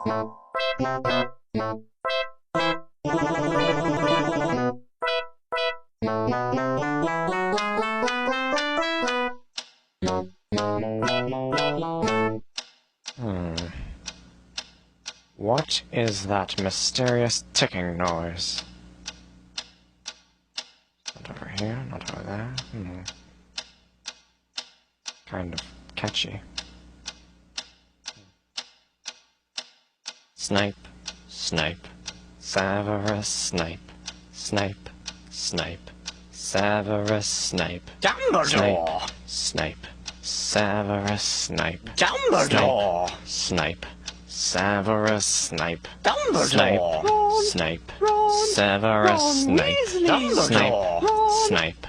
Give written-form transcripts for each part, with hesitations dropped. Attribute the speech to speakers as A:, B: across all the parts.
A: What is that mysterious ticking noise? Not over here, not over there. Kind of catchy. Snape, Snape, Severus Snape, Snape, Snape, Severus Snape,
B: Dumbledore!
A: Snape, Severus Snape,
B: Dumbledore!
A: Snape, Severus Snape,
B: Dumbledore!
A: Snape, Severus Snape,
B: Dumbledore!
A: Snape,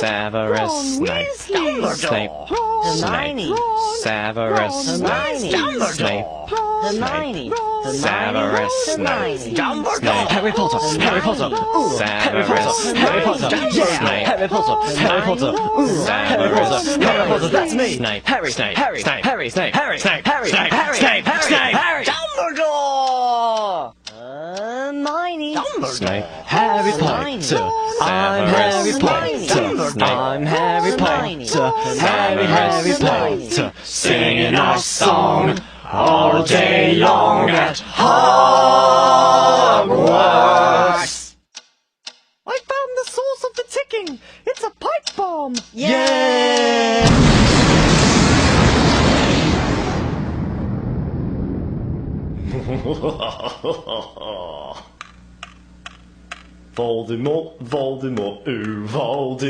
A: Severus Snape, Snape,
B: Hermione!
A: Severus Snape, Snape,
B: Hermione!
A: Severus Snape,
B: Dumbledore!
C: Harry Potter! Harry Potter! Ooh, Harry Potter! Harry Potter! Yeah! Harry Potter! Harry Potter! Ooh, Harry Potter! Harry Potter! That's me!
A: Snape,
C: Harry!
A: Snape,
C: Harry!
A: Snape,
C: Harry!
A: Snape,
C: Harry!
A: Snape,
C: Harry!
A: Snape,
C: Harry!
A: Snape,
C: Harry!
A: Snape,
B: Dumbledore! Hermione!
A: Snape,
C: Harry Potter! I'm Harry Potter! I'm Harry Potter! Harry Potter!
A: singing our song all day long at
C: Hogwarts! I found the source of the ticking! It's a pipe bomb!
B: Yeah!
D: Voldemort, Voldemort, ooh, Voldemort.